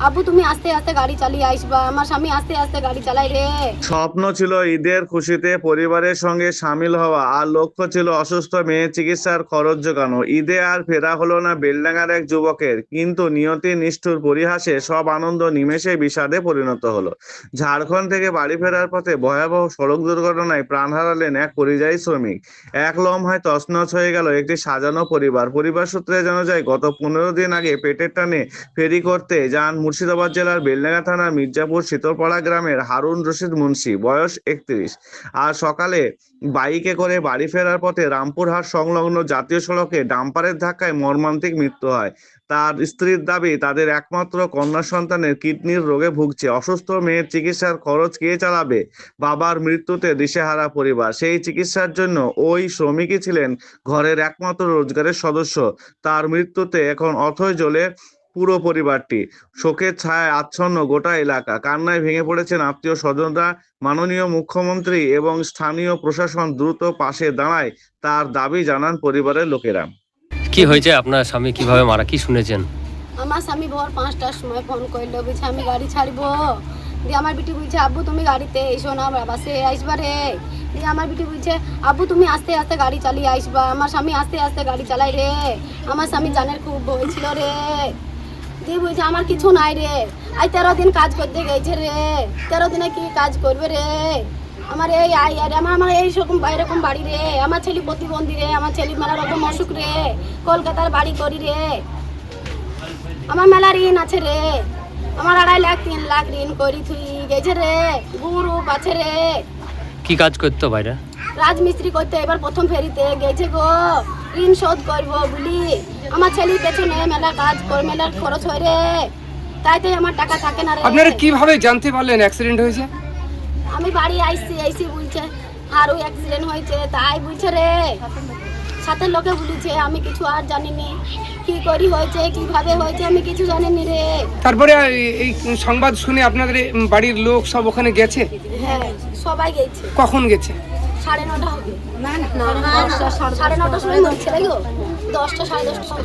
আব্বু তুমি আস্তে আস্তে গাড়ি চালিয়ে আসবা, আমার স্বামী আস্তে আস্তে গাড়ি চালাই রে। স্বপ্ন ছিল ঈদের খুশিতে পরিবারের সঙ্গে সামিল হওয়া, আর লক্ষ্য ছিল অসুস্থ মেয়ের চিকিৎসার খরচ জোগানো। ঈদে আর ফেরা হলো না বেলডাঙ্গার এক যুবকের, কিন্তু নিয়তির নিষ্ঠুর পরিহাসে সব আনন্দ নিমেষে বিষাদে পরিণত হলো। ঝাড়খণ্ড থেকে বাড়ি ফেরার পথে ভয়াবহ সড়ক দুর্ঘটনায় প্রাণ হারালেন এক পরিযায়ী শ্রমিক। এক লম্হায় তছনছ হয়ে গেল একটি সাজানো পরিবার সূত্রে জানা যায়, গত 15 দিন আগে পেটের টানে ফেরি করতে যান মুর্শিদাবাদ জেলার বেলডাঙ্গা থানার মির্জাপুর শীতলপাড়া গ্রামের হারুন রশিদ মুন্সি, বয়স 31। আর সকালে বাইকে করে বাড়ি ফেরার পথে রামপুরহাট সংলগ্ন জাতীয় সড়কে ডাম্পারের ধাক্কায় মর্মান্তিক মৃত্যু হয়। তার স্ত্রীর দাবি, তাদের একমাত্র কন্যা সন্তানের কিডনির রোগে ভুগছে। অসুস্থ মেয়ের চিকিৎসার খরচ কে চালাবে? বাবার মৃত্যুতে দিশেহারা পরিবার। সেই চিকিৎসার জন্য ওই শ্রমিকই ছিলেন ঘরের একমাত্র রোজগারের সদস্য। তার মৃত্যুতে এখন অথৈ জ্বলে পুরো পরিবারটি। শোকের ছায়ায় আচ্ছন্ন গোটা এলাকা। কান্নায় ভেঙে পড়েছেন আত্মীয় স্বজনরা। মাননীয় মুখ্যমন্ত্রী এবং স্থানীয় প্রশাসন দ্রুত পাশে দাঁড়ায়, তার দাবি জানান পরিবারের লোকেরা। কি হয়েছে? আপনার স্বামী কিভাবে মারা, কি শুনেছেন? আমার স্বামী ভোর 5টার সময় ফোন করলো, বলছে আমি গাড়ি ছাড়বো। দিয়ে আমার বিটি বলছে আব্বু তুমি গাড়িতে এসো না, বাসে আসবা রে। দিয়ে আমার বিটি বলছে আব্বু তুমি আস্তে আস্তে গাড়ি চালিয়ে আসবা, আমার স্বামী আস্তে আস্তে গাড়ি চালাই রে। আমার স্বামী জানের খুব ভয় ছিল রে। দিয়ে বলছে আমার কিছু নাই রে, আজ 13 দিন কাজ করতে গেছে রে, 13 দিনে কি কাজ করবে রে। আমার এই আই আর আমার এইরকম এরকম বাড়ি রে, আমার ছেলে প্রতিবন্ধী রে, আমার ছেলে মেলা রকম অসুখ রে, কলকাতার বাড়ি করি রে, আমার মেলা ঋণ আছে রে, আমার 2.5 লাখ 3 লাখ ঋণ করি থুই গেছে রে, গ্রুপ আছে রে। কি কাজ করতো বাইরে? রাজমিস্ত্রি করতে এবার প্রথম ফেরিতে গেছে গো, ঋণ শোধ করবো বলি। আমার ছেলের পেছনে মেলা কাজ করে, মেলার খরচ হয় রে, তাইতে আমার টাকা থাকে না রে। আপনারা কিভাবে জানতে পারলেন অ্যাক্সিডেন্ট হয়েছে? আমি বাড়ি আইসি বলছে হারু অ্যাক্সিডেন্ট হয়েছে, তাই বলছে রে। সাথে লোকে বলেছে, আমি কিছু আর জানিনি, কি করি হয়েছে কিভাবে হয়েছে আমি কিছু জানিনি রে। তারপরে এই সংবাদ শুনে আপনাদের বাড়ির লোক সব ওখানে গেছে? হ্যাঁ সবাই গেছে। কখন গেছে? 9:30 হবে না, 9:30 সময় মরছে গো, 10টা 10:30 সময়।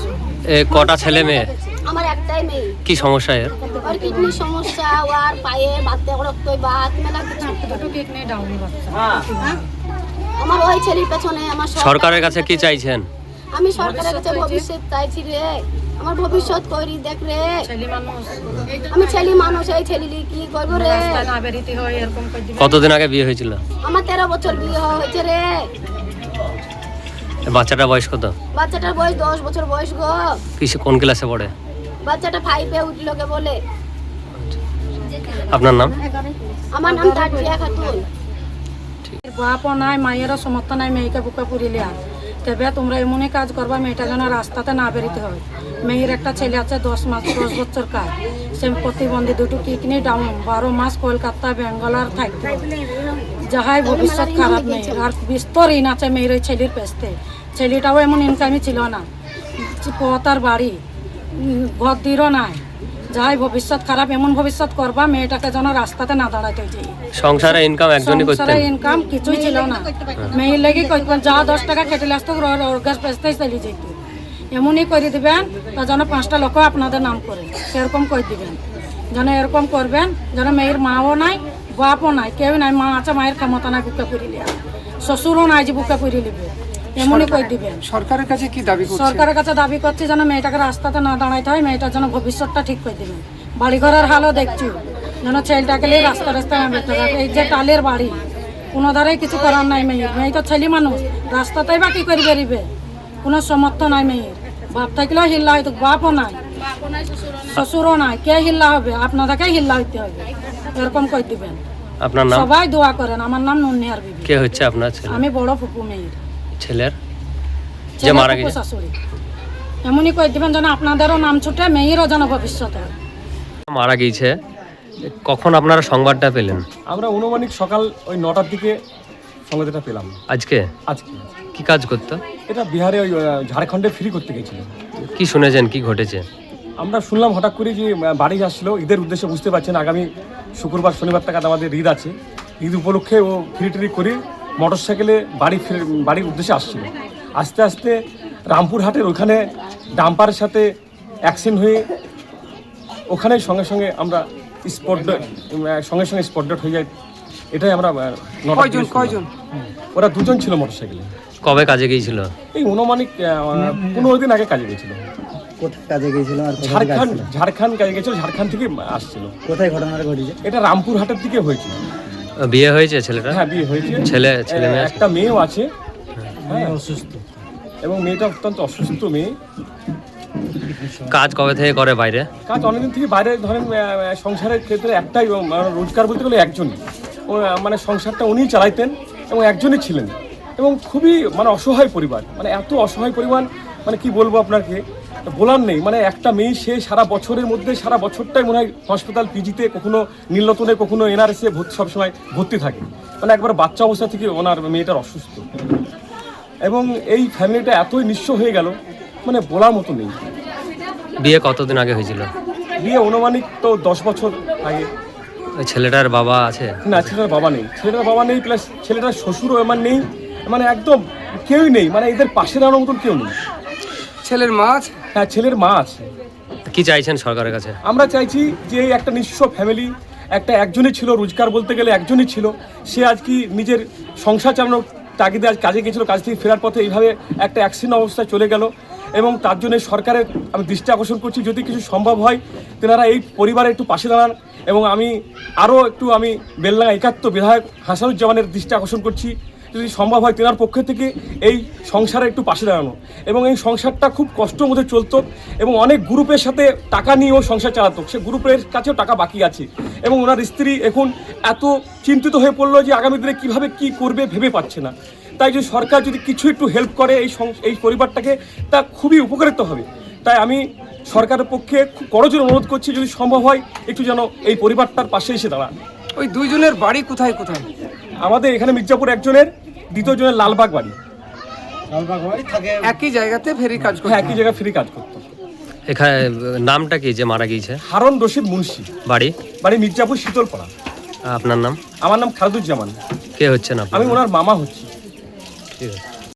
কটা ছেলে মেয়ে? আমার একটাই মেয়ে। কি সমস্যা এর? আর কিডনির সমস্যা, আর পায়ে বাতে রক্তই বাত মেলা কিছু। কিডনি ডাউন বাচ্চা। আমার ওই ছেলের পেছনে আমার সরকারের কাছে কি চাইছেন? আমি সরকারের কাছে ভবিষ্যৎ চাইছি রে, আমার ভবিষ্যৎ করি দেখ রে। আমি ছেলে মানুষ, এই ছেলে কি করবো রে। কতদিন আগে বিয়ে হয়েছিল? আমার 13 বছর বিয়ে হয়েছে রে। বাচ্চাটার বয়স কত? বাচ্চাটার বয়স 10 বছর বয়স গো। কোন ক্লাসে পড়ে? বাচ্চাটা 5-এ উঠলো কে বলে। আপনার নাম? আমার নাম তাজিয়া খাতুন। বাপ নাই, মায়েরও সমর্থ নাই মেয়েকে বুকে পুরিলে। তবে তোমরা এমনই কাজ করবা মেয়েটা যেন রাস্তাতে না বেরোতে হয়। মেয়ের একটা ছেলে আছে 10 বছর কাজ, সে প্রতিবন্ধী, 2টো কিডনি ডাউন, 12 মাস কলকাতা বেঙ্গালোর থাকতে যাহাই ভবিষ্যৎ খারাপ মেয়ের। আর বিস্তর ঋণ আছে মেয়ের ওই ছেলের পেস্তে। ছেলেটাও এমন ইনকামই ছিল না, পতার বাড়ি ঘর দিরও নাই। যাই ভবিষ্যৎ খারাপ, এমন ভবিষ্যৎ করবা মেয়েটাকে যেন রাস্তাতে না দাঁড়াতে চাই। সংসারে ইনকাম একজনই করতেন? সংসারে ইনকাম কিছুই ছিল না, মেয়ের লেগে যা 10 টাকা কেটে আসতো গ্যাস পেস্তেই চলে যেত। এমনই করে দিবেন তা যেন 5টা লোক আপনাদের নাম করে, সেরকম করে দিবেন যেন এরকম করবেন। যেন মেয়ের মাও নাই, বাপও নাই, কেউ নাই। মা আছে, মায়ের ক্ষমতা নাই বুকে পুরিলে, শ্বশুরও নাই যে বুকে পুরি নেবে। এমনই করে দিবেন। সরকারের কাছে কি দাবি করছেন? সরকারের কাছে দাবি করছি যেন মেয়েটাকে রাস্তাতে না দাঁড়াইতে হয়, মেয়েটার যেন ভবিষ্যৎটা ঠিক করে দেবেন। বাড়ি ঘরের হালও দেখছি, যেন ছেলেটাকে নিয়ে রাস্তায় না বেরোতে হয়। এই যে টালের বাড়ি, কোনো ধারেই কিছু করার নাই মেয়ের। মেয়ে তো ছেলে মানুষ, রাস্তাতেই বা কি করে বেরিবে, কোনো সমর্থ নাই মেয়ের। বাপ থাকলেও হিল্লা হয়তো, বাপও নাই, শ্বশুরও নাই, কে হিল্লা হবে? আপনাদেরকে হিল্লা হইতে হবে, এরকম করে দিবেন। আপনার নাম? সবাই দোয়া করেন। আমার নাম নুনিয়ার বিবি। কে হচ্ছে আপনার ছেলে? আমি বড় ফুপু মেয়ের। ছেলের যে মারা গেছে? শাশুড়ি। এমনই করে দিবেন যেন আপনাদেরও নাম ছুটে, মেয়েরও যেন ভবিষ্যৎ হয়। মারা গিয়েছে, কখন আপনারা সংবাদটা পেলেন? আমরা অনুমানিক সকাল ওই 9টার দিকে সংবাদটা পেলাম। আজকে কি কাজ করতো? এটা বিহারে ওই ঝাড়খণ্ডে ফ্রি করতে গেছিল। কি শুনেছেন, কি ঘটেছে? আমরা শুনলাম হঠাৎ করে যে বাড়ি আসছিল ঈদের উদ্দেশ্যে। বুঝতে পারছেন আগামী শুক্রবার শনিবার টাকা আমাদের ঈদ আছে, ঈদ উপলক্ষে ও ফ্রি করে মোটরসাইকেলে বাড়ির উদ্দেশ্যে আসছিল। আস্তে আস্তে রামপুরহাটের ওইখানে ডাম্পারের সাথে অ্যাক্সিডেন্ট হয়ে ওখানে সঙ্গে সঙ্গে আমরা স্পট ডেট হয়ে যায়। এটাই আমরা নটা কয়জন পুলিশ কয়জন ওরা দুজন ছিল মোটরসাইকেলে। কবে কাজে গিয়েছিল? এই অনুমানিক 15 দিন আগে কাজে গেছিল। কোথায় কাজে গিয়েছিল আর কোথা থেকে আসছিল? ঝাড়খণ্ড কাজে গেছিল, ঝাড়খণ্ড থেকে আসছিল। কোথায় ঘটনাটা ঘটেছে? এটা রামপুরহাটের দিকে হয়েছিল। বিয়ে হয়েছে ছেলেটা? হ্যাঁ, বিয়ে হয়েছে। ছেলে মেয়ে আছে? একটা মেয়েও আছে। হ্যাঁ, অসুস্থ। এবং মেয়েটা অত্যন্ত অসুস্থ মেয়ে। কাজ কবে থেকে করে বাইরে? কাজ অনেকদিন থেকে বাইরে, ধরেন সংসারের ক্ষেত্রে একটাই রোজগার বলতে গেলে একজনই, মানে সংসারটা উনিই চালাইতেন এবং একজনই ছিলেন। এবং খুবই মানে অসহায় পরিবার, মানে এত অসহায় পরিবার, মানে কি বলবো আপনাকে, বলার নেই। মানে একটা মেয়ে, সে সারা বছরের মধ্যে সারা বছরটাই মনে হয় হসপিটাল, পিজিতে, কখনো নীলরতনে, কখনো এনআরএসে সবসময় ভর্তি থাকে। মানে একবার বাচ্চা অবস্থা থেকে ওনার মেয়েটার অসুস্থ। এবং এই ফ্যামিলিটা এতই নিঃস্ব হয়ে গেল, মানে বলার মতো নেই। বিয়ে কতদিন আগে হয়েছিল? বিয়ে অনুমানিক তো 10 বছর আগে। ওই ছেলেটার বাবা আছে? না, ছেলেটার বাবা নেই। ছেলেটার বাবা নেই, প্লাস ছেলেটার শ্বশুরও এমন নেই, মানে একদম কেউই নেই, মানে এদের পাশে দাঁড়ানোর মতন কেউ নেই। ছেলের মা আছে? হ্যাঁ, ছেলের মা আছে। কি চাইছেন সরকারের কাছে? আমরা চাইছি যে এই একটা নিঃস্ব ফ্যামিলি, একজনই ছিল, রোজগার বলতে গেলে একজনই ছিল, সে আজ কি নিজের সংসার চালানোর তাগিদে আজ কাজে গেছিলো, কাজ থেকে ফেরার পথে এইভাবে একটা অ্যাক্সিডেন্ট অবস্থায় চলে গেল। এবং তার জন্য সরকারের আমি দৃষ্টি আকর্ষণ করছি, যদি কিছু সম্ভব হয় তেনারা এই পরিবারে একটু পাশে দাঁড়ান। এবং আমি বেলডাঙ্গা 71 বিধায়ক হাসানুজ্জামানের দৃষ্টি আকর্ষণ করছি, যদি সম্ভব হয় তেনার পক্ষ থেকে এই সংসারে একটু পাশে দাঁড়ানো। এবং এই সংসারটা খুব কষ্টের মধ্যে চলতো এবং অনেক গ্রুপের সাথে টাকা নিয়েও সংসার চালাতো, সে গ্রুপের কাছেও টাকা বাকি আছে। এবং ওনার স্ত্রী এখন এত চিন্তিত হয়ে পড়লো যে আগামী দিনে কীভাবে কী করবে ভেবে পাচ্ছে না। তাই যদি সরকার যদি কিছু একটু হেল্প করে এই পরিবারটাকে, তা খুবই উপকারিত হবে। তাই আমি সরকারের পক্ষে খুব করজোরে অনুরোধ করছি, যদি সম্ভব হয় একটু যেন এই পরিবারটার পাশে এসে দাঁড়ান। ওই দুইজনের বাড়ি কোথায় কোথায়? আমাদের এখানে মির্জাপুর একজনের, দ্বিতীয়জনের লালবাগ বাড়ি। একই জায়গাতে ফেরি কাজ করে? হ্যাঁ, একই জায়গায় ফ্রি কাজ করতো। এখানে নামটা কি যে মারা গিয়েছে? হারুন রশিদ মুন্সি। বাড়ি মির্জাপুর শীতলপাড়া। আপনার নাম? আমার নাম খালেদুজ্জামান। কে হচ্ছেন আপনি? আমি ওনার মামা হচ্ছি। ঠিক আছে।